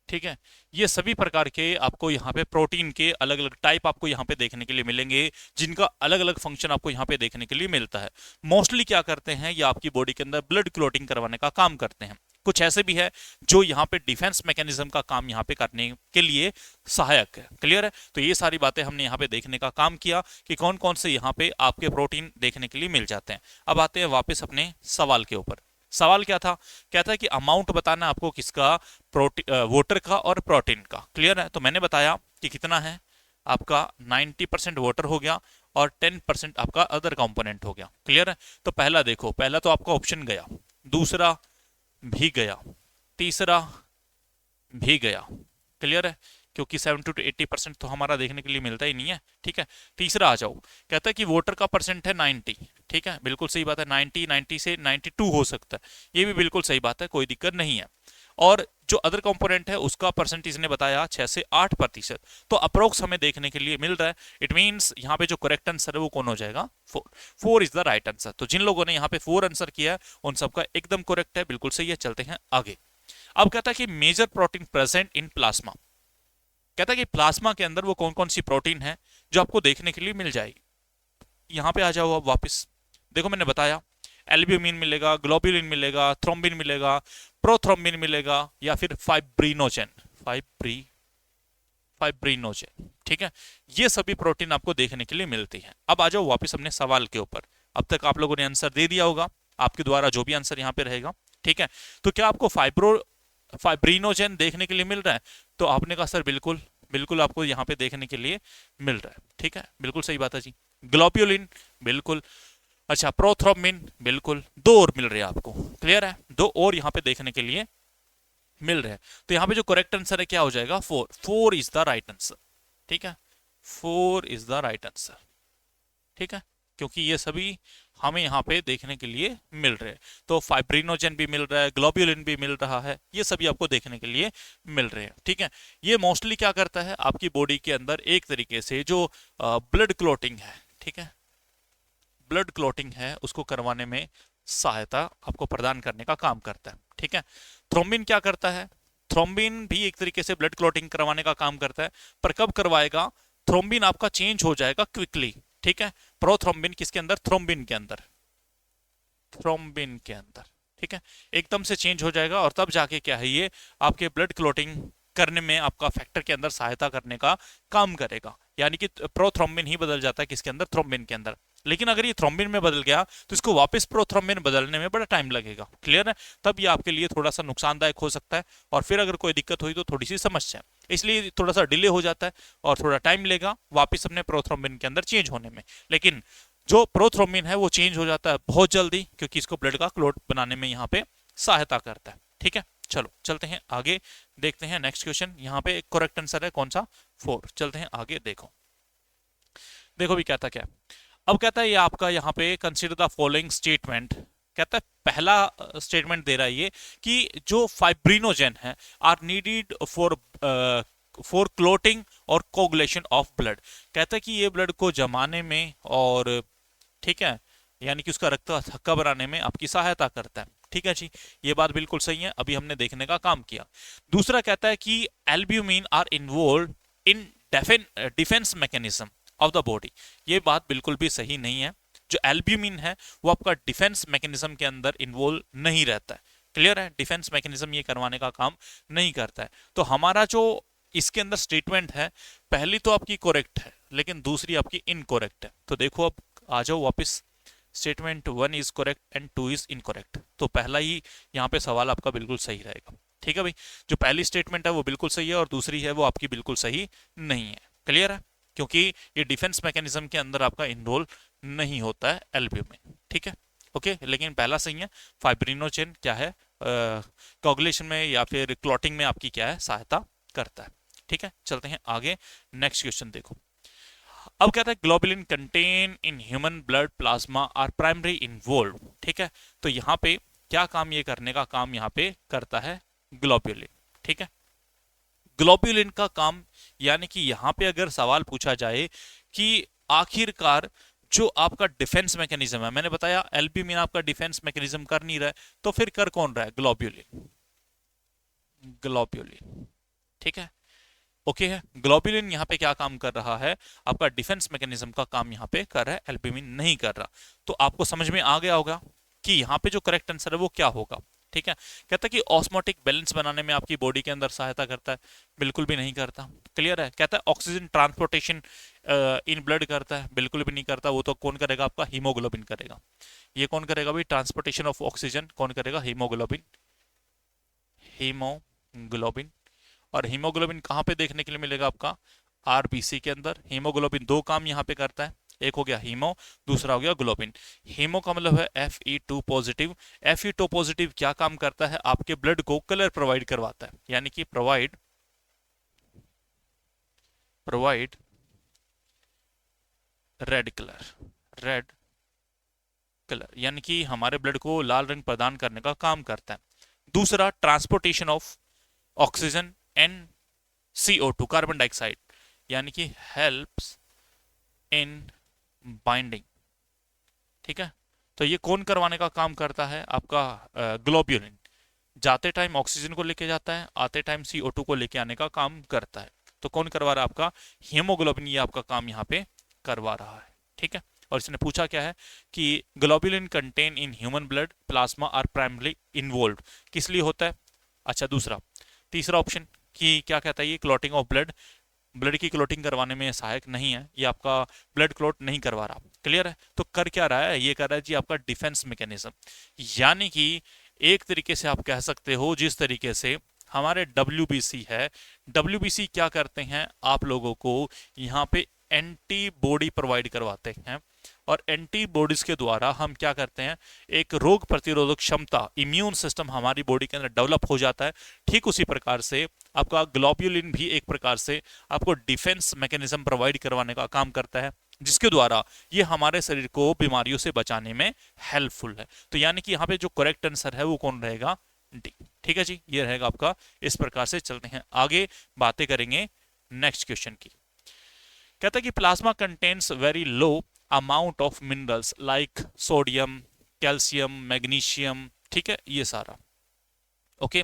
ठीक है। ये सभी प्रकार के आपको यहाँ पे प्रोटीन के अलग अलग टाइप आपको यहाँ पे देखने के लिए मिलेंगे, जिनका अलग अलग फंक्शन आपको यहाँ पे देखने के लिए मिलता है। मोस्टली क्या करते हैं, ये आपकी बॉडी के अंदर ब्लड क्लोटिंग करवाने का काम करते हैं। कुछ ऐसे भी है जो यहाँ पे डिफेंस मैकेनिज्म का काम यहाँ पे करने के लिए सहायक है। क्लियर है? तो ये सारी बातें हमने यहाँ पे देखने का काम किया कि कौन कौन से यहाँ पे आपके प्रोटीन देखने के लिए मिल जाते हैं। अब आते हैं वापस अपने सवाल के ऊपर। सवाल क्या था? कहता है कि अमाउंट बताना आपको किसका? वोटर का और प्रोटीन का। क्लियर है? तो मैंने बताया कि कितना है आपका 90% वोटर हो गया और 10% आपका अदर कंपोनेंट हो गया। क्लियर है? तो पहला देखो, पहला तो आपका ऑप्शन गया, दूसरा भी गया, तीसरा भी गया। क्लियर है? क्योंकि 70 to 80% तो हमारा देखने के लिए मिलता ही नहीं है। ठीक है, तीसरा आ जाओ। कहता है कि वोटर का परसेंट है 90। ठीक है, बिल्कुल सही बात है। 90, 90 से 92 हो सकता है, ये भी बिल्कुल सही बात है, कोई दिक्कत नहीं है। और जो अदर कंपोनेंट है उसका परसेंटेज ने बताया 6 से 8%, तो अप्रोक्स हमें देखने के लिए मिल रहा है। इट मींस यहाँ पे जो करेक्ट आंसर है वो कौन हो जाएगा? 4। 4 इज द राइट आंसर। तो जिन लोगों ने यहाँ पे 4 आंसर किया है उन सबका एकदम करेक्ट है, बिल्कुल सही है। चलते हैं आगे। अब कहता है कि major protein present in plasma. कहता है कि प्लाज्मा के अंदर वो कौन कौन सी प्रोटीन है जो आपको देखने के लिए मिल जाएगी। यहां पे आ जाओ अब वापस। देखो मैंने बताया एल्ब्यूमिन मिलेगा, ग्लोब्यूलिन मिलेगा, थ्रोम्बिन मिलेगा, प्रोथ्रोम्बिन मिलेगा, या फिर फाइब्रिनोजेन, फाइब्रिनोजेन। ठीक है, ये सभी प्रोटीन आपको देखने के लिए मिलती है। अब आ जाओ वापस अपने सवाल के ऊपर। अब तक आप लोगों ने आंसर दे दिया होगा, आपके द्वारा जो भी आंसर यहाँ पे रहेगा। ठीक है, तो क्या आपको फाइब्रिनोजेन देखने के लिए मिल रहा है? तो आपने कहा सर बिल्कुल बिल्कुल आपको यहाँ पे देखने के लिए मिल रहा है। ठीक है, बिल्कुल सही बात है जी। ग्लोब्यूलिन बिल्कुल। अच्छा, प्रोथ्रोम्बिन बिल्कुल। 2 और मिल रहे हैं आपको। क्लियर है? 2 और यहाँ पे देखने के लिए मिल रहे हैं। तो यहाँ पे जो करेक्ट आंसर है क्या हो जाएगा? 4। 4 इज द राइट आंसर। ठीक है, 4 इज द राइट आंसर। ठीक है, क्योंकि ये सभी हमें यहाँ पे देखने के लिए मिल रहे हैं। तो फाइब्रिनोजेन भी मिल रहा है, ग्लोब्यूलिन भी मिल रहा है, ये सभी आपको देखने के लिए मिल रहे हैं। ठीक है, ये मोस्टली क्या करता है आपकी बॉडी के अंदर एक तरीके से जो ब्लड क्लोटिंग है, ठीक है, ब्लड क्लोटिंग है उसको करवाने में सहायता आपको प्रदान करने का काम करता है। ठीक है, थ्रोम्बिन क्या करता है? थ्रोम्बिन भी एक तरीके से ब्लड क्लोटिंग करवाने का काम करता है, पर कब करवाएगा? थ्रोम्बिन आपका चेंज हो जाएगा क्विकली। ठीक है, प्रोथ्रोम्बिन किसके अंदर? थ्रोम्बिन के अंदर, थ्रोम्बिन के अंदर। ठीक है, एकदम से चेंज हो जाएगा और तब जाके क्या है ये आपके ब्लड क्लोटिंग करने में आपका फैक्टर के अंदर सहायता करने का काम करेगा। यानी कि प्रोथ्रोम्बिन ही बदल जाता है किसके अंदर? थ्रोम्बिन के अंदर। लेकिन अगर ये थ्रोम्बिन में बदल गया तो इसको वापस प्रोथ्रोम्बिन बदलने में बड़ा टाइम लगेगा। क्लियर है? तब ये आपके लिए थोड़ा सा नुकसानदायक हो सकता है, और फिर अगर कोई दिक्कत हुई तो थोड़ी सी समस्या, इसलिए थोड़ा सा डिले हो जाता है और थोड़ा टाइम लेगा वापस अपने प्रोथ्रोम्बिन के अंदर चेंज होने में। लेकिन जो प्रोथ्रोम्बिन है वो चेंज हो जाता है बहुत जल्दी, क्योंकि इसको ब्लड का क्लॉट बनाने में यहाँ पे सहायता करता है। ठीक है, चलो चलते हैं आगे, देखते हैं नेक्स्ट क्वेश्चन। यहाँ पे करेक्ट आंसर है कौन सा? 4। चलते हैं आगे। देखो देखो भी कहता क्या है। अब कहता है ये आपका यहाँ पे कंसीडर द फॉलोइंग स्टेटमेंट। कहता है पहला स्टेटमेंट दे रहा है ये कि जो फाइब्रिनोजेन है आर नीडेड फॉर क्लोटिंग और कोगुलेशन ऑफ ब्लड। कहता है कि ये ब्लड को जमाने में और ठीक है यानी कि उसका रक्त थक्का बनाने में आपकी सहायता करता है। ठीक है जी, ये बात बिल्कुल सही है, अभी हमने देखने का काम किया। दूसरा कहता है कि albumin are involve in defence mechanism of the body. ये बात बिल्कुल भी सही नहीं है। जो एल्ब्यूमिन है वो आपका डिफेंस मैकेनिज्म के अंदर इन्वॉल्व नहीं रहता है। क्लियर है, डिफेंस मैकेनिज्म ये करवाने का काम नहीं करता है। तो हमारा जो इसके अंदर स्टेटमेंट है, पहली तो आपकी करेक्ट है लेकिन दूसरी आपकी इनकरेक्ट है। तो देखो अब आ जाओ वापस, statement 1 is correct and 2 is incorrect. तो पहला ही यहाँ पे सवाल आपका बिल्कुल सही रहेगा। ठीक है भाई, जो पहली स्टेटमेंट है वो बिल्कुल सही है और दूसरी है वो आपकी बिल्कुल सही नहीं है। क्लियर है, क्योंकि ये डिफेंस मैकेनिज्म के अंदर आपका इनरोल नहीं होता है एल्ब्यूमिन। ठीक है, ओके, लेकिन पहला सही है, फाइब्रिनोजेन क्या है कोगुलेशन में या फिर क्लॉटिंग में आपकी क्या है सहायता करता है। ठीक है, चलते हैं आगे, नेक्स्ट क्वेश्चन देखो। अब कहता है globulin contain in human blood plasma are primary involve. ठीक है, तो यहाँ पे क्या काम ये करने का काम यहाँ पे करता है ग्लोबुलिन। ठीक है, ग्लोबुलिन का काम यानी कि यहाँ पे अगर सवाल पूछा जाए कि आखिरकार जो आपका डिफेंस मैकेनिज्म है, मैंने बताया एल्ब्यूमिन आपका डिफेंस मैकेनिज्म कर नहीं रहा है, तो फिर कर कौन रहा है? ग्लोबुलिन। ग्लोबुलिन, ठीक है, ओके है। ग्लोबुलिन यहाँ पे क्या काम कर रहा है? आपका डिफेंस मैकेनिज्म का काम यहाँ पे कर रहा है, एल्ब्यूमिन नहीं कर रहा। तो आपको समझ में आ गया होगा कि यहाँ पे जो करेक्ट आंसर है वो क्या होगा। ठीक है, कहता है कि ऑस्मोटिक बैलेंस बनाने में आपकी बॉडी के अंदर सहायता करता है, बिल्कुल भी नहीं करता। क्लियर है, कहता है ऑक्सीजन ट्रांसपोर्टेशन इन ब्लड करता है, बिल्कुल भी नहीं करता। वो तो कौन करेगा? आपका हीमोग्लोबिन करेगा। ये कौन करेगा भाई? ट्रांसपोर्टेशन ऑफ ऑक्सीजन कौन करेगा? हीमोग्लोबिन। हीमोग्लोबिन। और हीमोग्लोबिन कहाँ पे देखने के लिए मिलेगा? आपका आरबीसी के अंदर। हीमोग्लोबिन दो काम यहाँ पे करता है, एक हो गया हीमो, दूसरा हो गया ग्लोबिन। हीमो का मतलब है Fe2 पॉजिटिव। Fe2 पॉजिटिव क्या काम करता है? आपके ब्लड को कलर प्रोवाइड करवाता है, यानी कि provide red colour, red colour, यानी कि हमारे ब्लड को लाल रंग प्रदान करने का काम करता है। दूसरा transportation of oxygen and CO2 carbon dioxide, यानी कि हेल्प्स इन बाइंडिंग। ठीक है, तो ये कौन करवाने का काम करता है? आपका ग्लोबुलिन। जाते टाइम ऑक्सीजन को लेके जाता है, आते टाइम CO2 को लेके आने का काम करता है। तो कौन करवा रहा है? आपका हीमोग्लोबिन, ये आपका काम यहाँ पे करवा रहा है। ठीक है, और इसने पूछा क्या है कि globulin contain in human blood plasma are primarily involve, किस लिए होता है? अच्छा, दूसरा तीसरा ऑप्शन कि क्या कहता है? ये क्लॉटिंग ऑफ ब्लड, ब्लड की क्लॉटिंग करवाने में सहायक नहीं है, ये आपका ब्लड क्लॉट नहीं करवा रहा। क्लियर है, तो कर क्या रहा है? ये कर रहा है जी आपका डिफेंस मैकेनिज्म। यानी कि एक तरीके से आप कह सकते हो, जिस तरीके से हमारे WBC है, WBC क्या करते हैं? आप लोगों को यहाँ पे एंटीबॉडी प्रोवाइड करवाते हैं, और एंटीबॉडीज के द्वारा हम क्या करते हैं? एक रोग प्रतिरोधक क्षमता, इम्यून सिस्टम हमारी बॉडी के अंदर डेवलप हो जाता है। ठीक उसी प्रकार से आपका ग्लोबुलिन भी एक प्रकार से आपको डिफेंस मैकेनिज्म प्रोवाइड करवाने का काम करता है, जिसके द्वारा ये हमारे शरीर को बीमारियों से बचाने में हेल्पफुल है। तो यानी कि यहाँ पे जो करेक्ट आंसर है वो कौन रहेगा? डी। ठीक है जी, ये रहेगा आपका। इस प्रकार से चलते हैं आगे, बातें करेंगे नेक्स्ट क्वेश्चन की। कहता है कि plasma contains very low amount of minerals like sodium, calcium, magnesium. ठीक है, ये सारा ओके।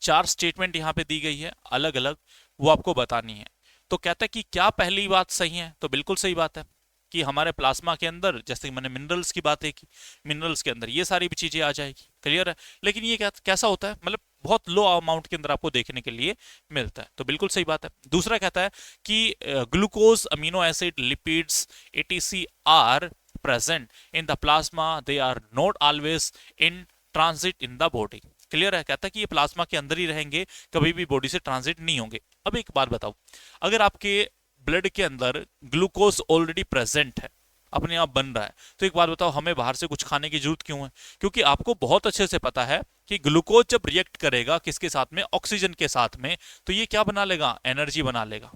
चार स्टेटमेंट यहाँ पे दी गई है अलग अलग, वो आपको बतानी है। तो कहता है कि क्या पहली बात सही है? तो बिल्कुल सही बात है कि हमारे प्लाज्मा के अंदर, जैसे मैंने मिनरल्स की बात है कि मिनरल्स के अंदर ये सारी भी चीजें आ जाएगी। क्लियर है, लेकिन ये कैसा होता है? मतलब बहुत लो अमाउंट के अंदर आपको देखने के लिए मिलता है। तो बिल्कुल सही बात है। दूसरा कहता है कि glucose, amino acid, lipids, ATC are present in the plasma, they are not always in transit in the body. Clear है, कहता है कि ये प्लाज्मा के अंदर ही रहेंगे, कभी भी बॉडी से ट्रांजिट नहीं होंगे। अब एक बात बताओ, अगर आपके ब्लड के अंदर ग्लूकोज ऑलरेडी प्रेजेंट है, अपने आप बन रहा है, तो एक बात बताओ, हमें बाहर से कुछ खाने की जरूरत क्यों है? क्योंकि आपको बहुत अच्छे से पता है कि ग्लूकोज जब रिएक्ट करेगा किसके साथ में? ऑक्सीजन के साथ में, तो ये क्या बना लेगा? एनर्जी बना लेगा।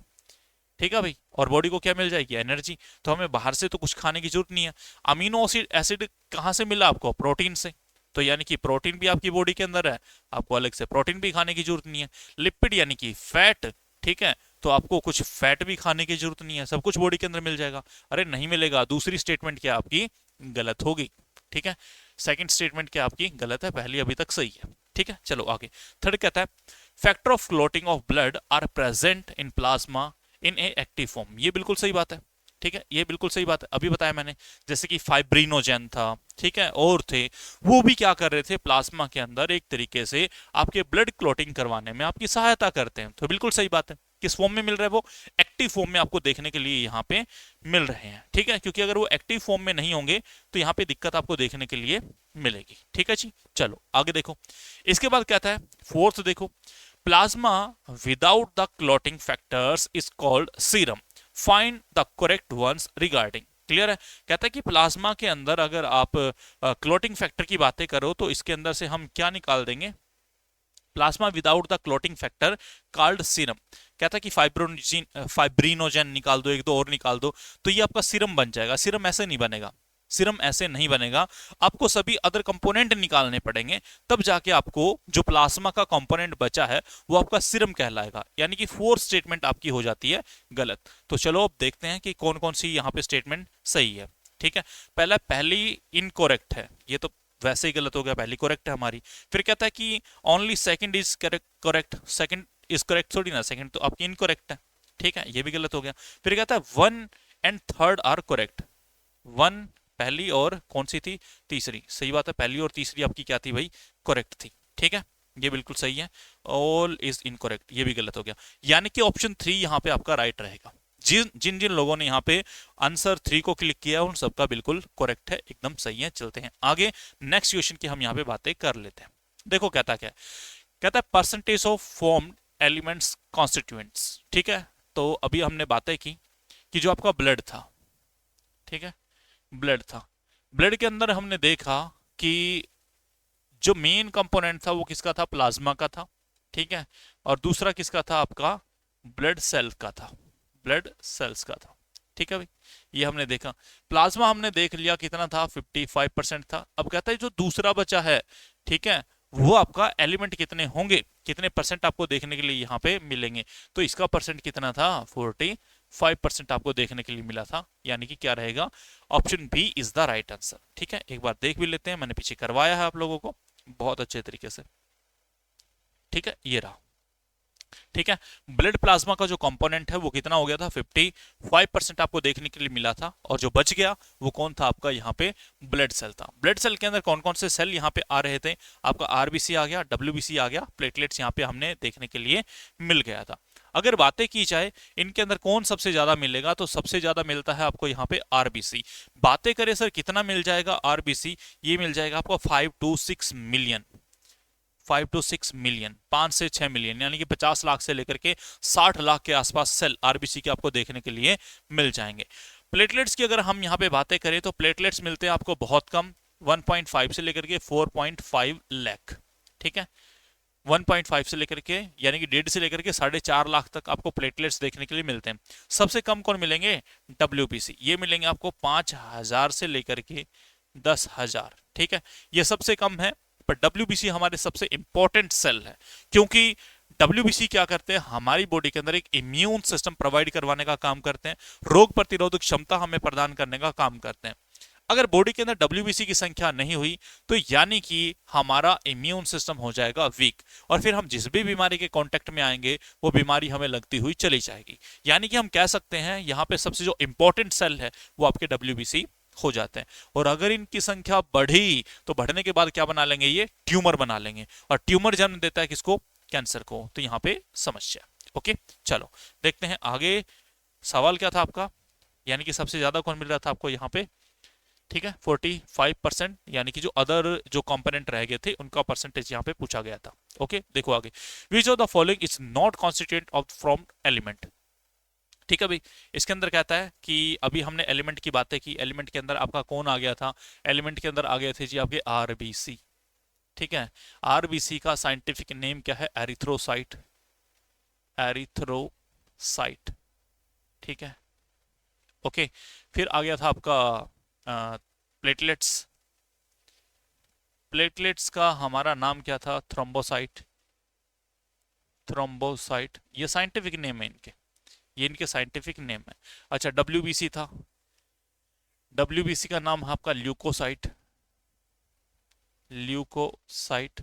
ठीक है भाई, और बॉडी को क्या मिल जाएगी? एनर्जी। तो हमें बाहर से तो कुछ खाने की जरूरत नहीं है। अमीनो एसिड कहां से मिला आपको? प्रोटीन से। तो यानी कि प्रोटीन भी आपकी बॉडी के अंदर है, आपको अलग से प्रोटीन भी खाने की जरूरत नहीं है। लिपिड यानी कि फैट, ठीक है, तो आपको कुछ फैट भी खाने की जरूरत नहीं है, सब कुछ बॉडी के अंदर मिल जाएगा। अरे नहीं मिलेगा, दूसरी स्टेटमेंट क्या आपकी गलत होगी, ठीक है। सेकंड स्टेटमेंट क्या आपकी गलत है, पहली अभी तक सही है, ठीक है। चलो आगे, थर्ड कहता है factor of clotting of blood are present in plasma in a active form. ये बिल्कुल सही बात है, ठीक है, ये बिल्कुल सही बात है, अभी बताया मैंने। जैसे कि फाइब्रिनोजेन था, ठीक है, और थे, वो भी क्या कर रहे थे, प्लाज्मा के अंदर एक तरीके से आपके ब्लड क्लॉटिंग करवाने में आपकी सहायता करते हैं। तो बिल्कुल सही बात है। किस फॉर्म में मिल रहा है वो, एक्टिव फॉर्म में आपको देखने के लिए यहाँ पे मिल रहे हैं, ठीक है, क्योंकि अगर वो एक्टिव फॉर्म में नहीं होंगे तो यहाँ पे दिक्कत आपको देखने के लिए मिलेगी, ठीक है जी। चलो आगे देखो, इसके बाद कहता है फोर्थ देखो, plasma without the clotting factors is called serum, find the correct ones regarding. Clear है, कहता है कि प्लाज्मा के अंदर अगर आप क्लॉटिंग फैक्टर की बातें करो तो इसके अंदर से हम क्या निकाल देंगे, plasma without the clotting factor called serum. कहता है कि फाइब्रिनोजेन निकाल दो, एक दो और निकाल दो, तो ये आपका सीरम बन जाएगा। सीरम ऐसे नहीं बनेगा, सीरम ऐसे नहीं बनेगा, आपको सभी अदर कंपोनेंट निकालने पड़ेंगे, तब जाके आपको जो प्लाज्मा का कंपोनेंट बचा है वो आपका सीरम कहलाएगा। यानी कि फोर्थ स्टेटमेंट आपकी हो जाती है गलत। तो चलो अब देखते हैं कि कौन कौन सी यहाँ पे स्टेटमेंट सही है, ठीक है। पहली इनकोरेक्ट है, ये तो वैसे ही गलत हो गया, पहली करेक्ट है हमारी। फिर कहता है कि only second is correct, second is correct थोड़ी ना, सेकंड तो आपकी इनकरेक्ट है, ठीक है, ये भी गलत हो गया। फिर कहता है one and third are correct, one पहली और कौन सी थी, तीसरी, सही बात है, पहली और तीसरी आपकी क्या थी भाई, करेक्ट थी, ठीक है, ये बिल्कुल सही है। ऑल इज इनकरेक्ट, ये भी गलत हो गया, यानी कि ऑप्शन 3 यहाँ पे आपका राइट रहेगा। जिन जिन जिन लोगों ने यहाँ पे आंसर 3 को क्लिक किया उन सबका बिल्कुल करेक्ट है, एकदम सही है। चलते हैं आगे, नेक्स्ट क्वेश्चन की हम यहाँ पे बातें कर लेते हैं। देखो कहता क्या है, कहता है percentage of formed elements constituents, ठीक है। तो अभी हमने बातें की कि जो आपका ब्लड था, ठीक है, ब्लड था, ब्लड के अंदर हमने देखा कि जो मेन कंपोनेंट था वो किसका था, प्लाज्मा का था, ठीक है, और दूसरा किसका था, आपका ब्लड सेल का था, ब्लड सेल्स का था, ठीक है भाई, ये हमने देखा। प्लाज्मा हमने देख लिया कितना था, 55% था। अब कहता है जो दूसरा बचा है, ठीक है, वो आपका एलिमेंट कितने होंगे, कितने परसेंट आपको देखने के लिए यहाँ पे मिलेंगे। तो इसका परसेंट कितना था, 45% आपको देखने के लिए मिला था, यानी कि क्या रहेगा, option B is the right answer, ठीक है। एक बार देख भी लेते हैं, मैंने पीछे करवाया है आप लोगों को बहुत अच्छे तरीके से, ठीक है, ये रहा, ठीक है। ब्लड प्लाज्मा का जो कंपोनेंट है वो कितना हो गया था, 55% आपको देखने के लिए मिला था, और जो बच गया वो कौन था, आपका यहाँ पे ब्लड सेल था। ब्लड सेल के अंदर कौन कौन से सेल यहाँ पे आ रहे थे, आपका आरबीसी आ गया, डब्ल्यूबीसी आ गया, प्लेटलेट्स यहाँ पे हमने देखने के लिए मिल गया था। अगर बातें की जाए इनके अंदर कौन सबसे ज्यादा मिलेगा, तो सबसे ज्यादा मिलता है आपको यहाँ पे आरबीसी। बातें करें सर कितना मिल जाएगा आरबीसी, ये मिल जाएगा आपको 5 to 6 मिलियन, 5 to 6 मिलियन, 5 से 6 मिलियन, यानी कि 50 लाख से लेकर के 60 लाख के आसपास सेल आरबीसी के आपको देखने के लिए मिल जाएंगे। प्लेटलेट्स की अगर हम यहाँ पे बातें करें तो प्लेटलेट्स मिलते हैं आपको बहुत कम, 1.5 से लेकर के 4.5 लाख, ठीक है, 1.5 से लेकर के यानी कि 1.5 से लेकर के 4.5 लाख तक आपको प्लेटलेट्स देखने के लिए मिलते हैं। सबसे कम कौन मिलेंगे, डब्ल्यूबीसी, ये मिलेंगे आपको 5,000 से लेकर के 10,000, ठीक है, ये सबसे कम है। पर डब्ल्यूबीसी हमारे सबसे इंपॉर्टेंट सेल है, क्योंकि डब्ल्यूबीसी क्या करते हैं, हमारी बॉडी के अंदर एक इम्यून सिस्टम प्रोवाइड करवाने का काम करते हैं, रोग प्रतिरोधक क्षमता हमें प्रदान करने का काम करते हैं। अगर बॉडी के अंदर डब्ल्यूबीसी की संख्या नहीं हुई तो यानी कि हमारा इम्यून सिस्टम हो जाएगा वीक, और फिर हम जिस भी बीमारी के कांटेक्ट में आएंगे वो बीमारी हमें लगती हुई चली जाएगी। यानी कि हम कह सकते हैं यहाँ पे सबसे जो इंपॉर्टेंट सेल है वो आपके डब्ल्यूबीसी हो जाते हैं। और अगर इनकी संख्या बढ़ी तो बढ़ने के बाद क्या बना लेंगे, ये ट्यूमर बना लेंगे, और ट्यूमर जन्म देता है किसको, कैंसर को। तो यहाँ पे समस्या। ओके चलो देखते हैं आगे, सवाल क्या था आपका, यानी कि सबसे ज्यादा कौन मिल रहा था आपको यहाँ पे, ठीक है, 45%, यानी कि जो अदर जो कंपोनेंट रह गए थे उनका परसेंटेज यहाँ पे पूछा गया था। ओके देखो आगे, which of the following is not constituent of from element, ठीक है भाई। इसके अंदर कहता है कि अभी हमने एलिमेंट की बातें की, एलिमेंट के अंदर आपका कौन आ गया था, एलिमेंट के अंदर आ गए थे जी आपके आरबीसी, ठीक है। आरबीसी का साइंटिफिक नेम क्या है, एरिथ्रोसाइट, एरिथ्रोसाइट, ठीक है। ओके फिर आ गया था आपका प्लेटलेट्स, प्लेटलेट्स का हमारा नाम क्या था? थ्रोम्बोसाइट। थ्रोम्बोसाइट ये साइंटिफिक नेम है इनके, ये इनके साइंटिफिक नेम है। अच्छा, डब्ल्यूबीसी था, डब्ल्यूबीसी का नाम है आपका ल्यूकोसाइट। ल्यूकोसाइट,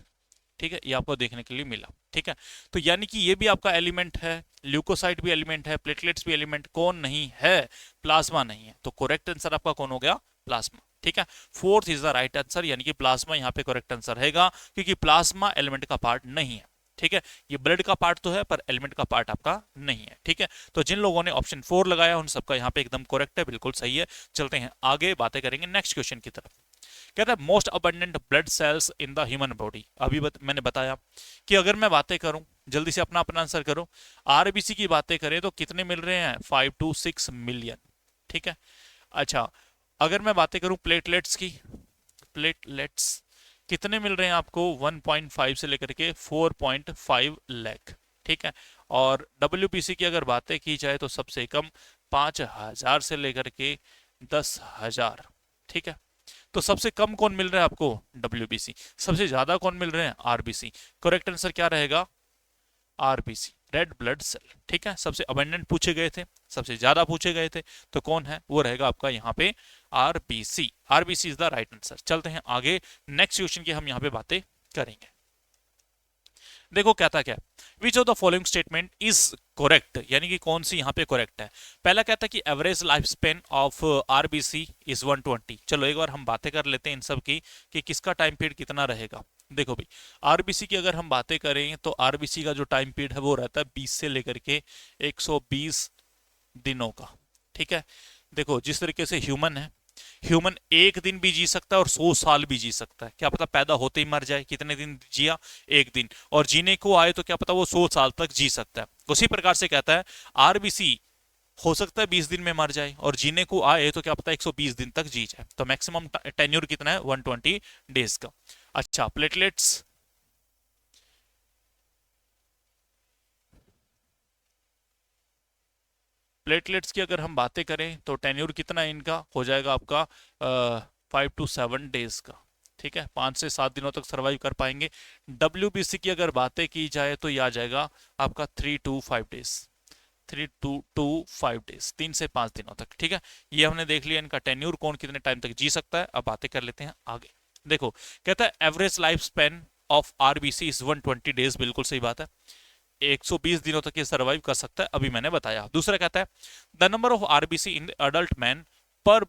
ठीक है, ये आपको देखने के लिए मिला। ठीक है, तो यानी कि ये भी आपका एलिमेंट है, ल्यूकोसाइट भी एलिमेंट है, प्लेटलेट्स भी एलिमेंट, कौन नहीं है? प्लाज्मा नहीं है। तो करेक्ट आंसर आपका कौन हो गया? प्लाज्मा। ठीक है, fourth is the right answer, यानी कि प्लाज्मा यहाँ पे करेक्ट आंसर रहेगा, क्योंकि प्लाज्मा एलिमेंट का पार्ट नहीं है। ठीक है, ये ब्लड का पार्ट तो है पर एलिमेंट का पार्ट आपका नहीं है। ठीक है, तो जिन लोगों ने ऑप्शन 4 लगाया उन सबका यहाँ पे एकदम करेक्ट है, बिल्कुल सही है। चलते हैं आगे, बातें करेंगे नेक्स्ट क्वेश्चन की तरफ। कहता है most abundant blood cells in the human body. अभी मैंने बताया कि अगर मैं बातें करूं, जल्दी से अपना अपना आंसर करो, आरबीसी की बातें करें तो कितने मिल रहे हैं? 5 to 6 मिलियन। ठीक है, अच्छा अगर मैं बातें करूं प्लेटलेट्स की, प्लेटलेट्स कितने मिल रहे हैं आपको? 1.5 से लेकर के 4.5 लाख। ठीक है, और डब्ल्यूबीसी की अगर बातें की जाए तो सबसे कम 5,000 से लेकर के 10,000। ठीक है, तो सबसे कम कौन मिल रहा है आपको? डब्ल्यूबीसी। सबसे ज्यादा कौन मिल रहे हैं? आरबीसी। करेक्ट आंसर क्या रहेगा? RBC, red blood cell. ठीक है, सबसे अबंडेंट पूछे गए थे, सबसे ज्यादा पूछे गए थे, तो कौन है? वो रहेगा आपका यहाँ पे RBC. RBC is the right answer. चलते हैं आगे, नेक्स्ट क्वेश्चन की हम यहाँ पे बातें करेंगे। देखो कहता क्या, which of the following statement is correct, यानी कि कौन सी यहाँ पे करेक्ट है। पहला कहता है कि average life span of RBC is 120। चलो एक बार हम बातें कर लेते हैं इन सब की कि किसका टाइम पीरियड कितना रहेगा। देखो भाई, आरबीसी की अगर हम बातें करें तो आरबीसी का जो टाइम पीरियड है वो रहता है 20 से लेकर के 120 दिनों का। ठीक है, देखो जिस तरीके से ह्यूमन है, ह्यूमन एक दिन भी जी सकता है और 100 साल भी जी सकता है। क्या पता पैदा होते ही मर जाए। कितने दिन जिया? एक दिन। और जीने को आए तो क्या पता वो 100 साल तक जी सकता है। उसी प्रकार से कहता है आरबीसी हो सकता है 20 दिन में मर जाए, और जीने को आए तो क्या पता 120 दिन तक जी जाए। तो मैक्सिमम टेन्योर कितना है? 120 डेज का। अच्छा, प्लेटलेट्स, प्लेटलेट्स की अगर हम बातें करें तो टेन्योर कितना इनका हो जाएगा आपका? 5 to 7 डेज का। ठीक है, 5 से 7 दिनों तक सरवाइव कर पाएंगे। डब्ल्यूबीसी की अगर बातें की जाए तो यह आ जाएगा आपका 3 to 5 डेज। 3 to 5 डेज, 3 से 5 दिनों तक। ठीक है, ये हमने देख लिया इनका टेन्योर, कौन कितने टाइम तक जी सकता है। अब बातें कर लेते हैं आगे। देखो कहता है average life span of RBC is 120 days. बिल्कुल सही बात है, 120 दिनों तक ये सर्वाइव कर सकता है, अभी मैंने बताया। दूसरा कहता है the number of RBC in adult man पर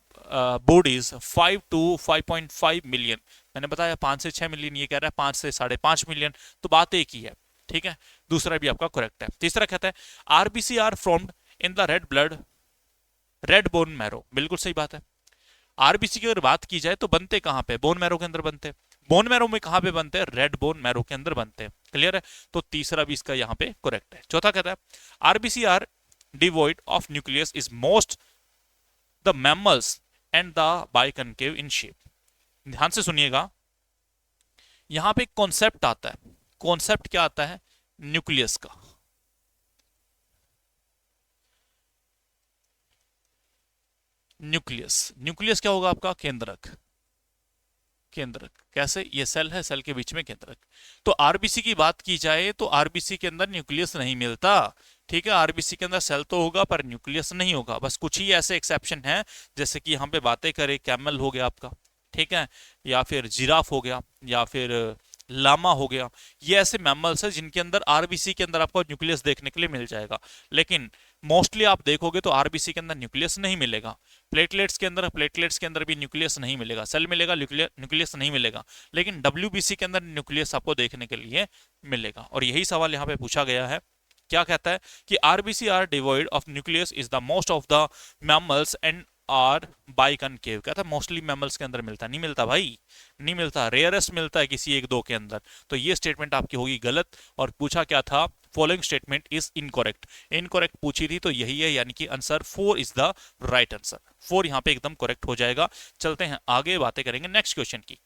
बॉडीज 5 to 5.5 मिलियन। मैंने बताया 5 से 6 मिलियन, ये कह रहा है 5 से 5.5 मिलियन, तो बात एक ही है। ठीक है, दूसरा भी आपका करेक्ट है। तीसरा कहता है RBC are formed in the red blood, red bone marrow. बिल्कुल सही बात है। आरबीसी की अगर बात की जाए तो बनते कहां पे? बोन मैरो के अंदर बनते हैं। बोन मैरो में कहां पे बनते हैं? रेड बोन मैरो के अंदर बनते हैं। क्लियर है, तो तीसरा भी इसका यहां पे करेक्ट है। चौथा कहता है RBC are devoid of nucleus is most the mammals and the biconcave in shape. ध्यान से सुनिएगा, यहां पे कॉन्सेप्ट आता है। कॉन्सेप्ट क्या आता है? न्यूक्लियस का। न्यूक्लियस, न्यूक्लियस क्या होगा आपका? केंद्रक। केंद्रक कैसे? ये सेल है, सेल के बीच में केंद्रक। तो आरबीसी की बात की जाए तो आरबीसी के अंदर न्यूक्लियस नहीं मिलता। ठीक है, आरबीसी के अंदर सेल तो होगा पर न्यूक्लियस नहीं होगा। बस कुछ ही ऐसे एक्सेप्शन हैं, जैसे कि यहाँ पे बातें करें कैमल हो गया आपका, ठीक है, या फिर जिराफ हो गया, या फिर लामा हो गया। ये ऐसे मैमल्स हैं जिनके अंदर आरबीसी के अंदर आपको न्यूक्लियस देखने के लिए मिल जाएगा। लेकिन मोस्टली आप देखोगे तो आरबीसी के अंदर न्यूक्लियस नहीं मिलेगा। प्लेटलेट्स के अंदर भी न्यूक्लियस नहीं मिलेगा। सेल मिलेगा, न्यूक्लियस नहीं मिलेगा। लेकिन डब्ल्यूबीसी के अंदर न्यूक्लियस आपको देखने के लिए मिलेगा। और यही सवाल यहाँ पे पूछा गया है। क्या कहता है कि RBC are devoid of nucleus is the most of the mammals and are biconcave. कहता है मोस्टली मैमल्स के अंदर मिलता, नहीं मिलता भाई, नहीं मिलता, रेयरेस्ट मिलता है किसी एक दो के अंदर। तो ये स्टेटमेंट आपकी होगी गलत। और पूछा क्या था? Following statement is incorrect. Incorrect पूछी थी तो यही है, यानी कि answer 4 is the right answer. 4 यहाँ पे एकदम करेक्ट हो जाएगा। चलते हैं आगे, बातें करेंगे नेक्स्ट क्वेश्चन की।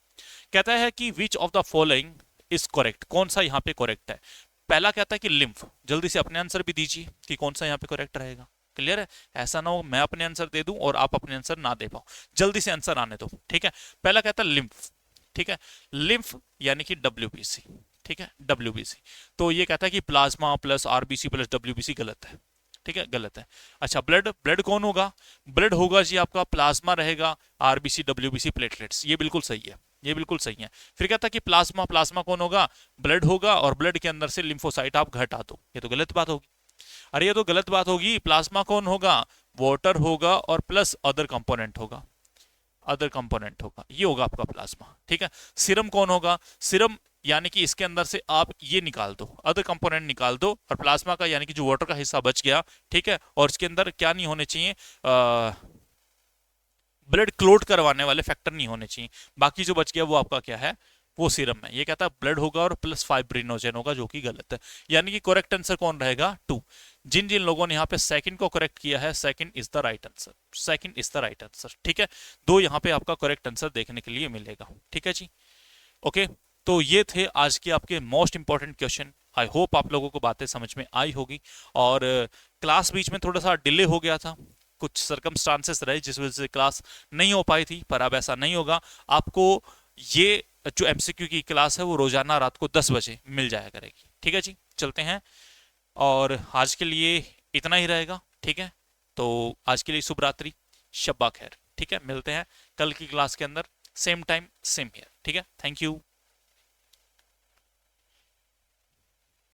कहता है कि which of the following is correct. कौन सा यहाँ पे करेक्ट है? पहला कहता है कि लिम्फ। जल्दी से अपने आंसर भी दीजिए कि कौन सा यहाँ पे करेक्ट रहेगा। क्लियर है, ऐसा ना हो मैं अपने आंसर दे दूं और आप अपने आंसर ना दे पाओ। जल्दी से आंसर आने दो। ठीक है, पहला कहता है लिम्फ। ठीक है। लिम्फ यानी कि डब्ल्यूबीसी, ठीक है, डब्ल्यूबीसी। तो ये कहता है कि plasma plus RBC plus WBC गलत है, ठीक है, गलत है। अच्छा, ब्लड, ब्लड कौन होगा? ब्लड होगा जी आपका प्लाज्मा रहेगा, आरबीसी डब्ल्यूबीसी प्लेटलेट्स, ये बिल्कुल सही है, ये बिल्कुल सही है। फिर कहता है कि प्लाज्मा, प्लाज्मा कौन होगा? ब्लड होगा, और ब्लड के अंदर से लिम्फोसाइट आप घटा दो, ये तो गलत बात होगी। अरे ये तो गलत बात होगी, प्लाज्मा कौन होगा? वाटर होगा और प्लस अदर कंपोनेंट होगा, अदर कंपोनेंट होगा, ये होगा आपका प्लाज्मा, ठीक है। सीरम कौन होगा? सीरम यानी कि इसके अंदर से आप ये निकाल दो, अदर कंपोनेंट निकाल दो, और प्लाज्मा का यानी कि जो वाटर का हिस्सा बच गया, ठीक है, और इसके अंदर क्या नहीं होने चाहिए, ब्लड क्लोट करवाने वाले फैक्टर नहीं होने चाहिए, बाकी जो बच गया वो आपका क्या है, वो सीरम है। ये कहता है ब्लड होगा और प्लस फाइब्रिनोजेन होगा, जो कि गलत है। यानी कि करेक्ट आंसर कौन रहेगा? 2। जिन जिन लोगों ने यहाँ पे सेकंड को करेक्ट किया है, second is the right answer, second is the right answer, ठीक है। 2 यहाँ पे आपका करेक्ट आंसर देखने के लिए मिलेगा, ठीक है जी। ओके, तो ये थे आज के आपके most important question. I hope आप लोगों को बातें समझ में आई होगी। और क्लास बीच में थोड़ा सा डिले हो गया था, कुछ सरकमस्टांसेस रहे जिस वजह से क्लास नहीं हो पाई थी, पर अब ऐसा नहीं होगा। आपको ये जो एमसीक्यू की क्लास है वो रोजाना रात को 10 बजे मिल जाया करेगी, ठीक है जी। चलते हैं, और आज के लिए इतना ही रहेगा, ठीक है। तो आज के लिए शुभ रात्रि, शब्बा खैर, ठीक है। मिलते हैं कल की क्लास के अंदर, सेम टाइम सेम हियर, ठीक है। Thank you.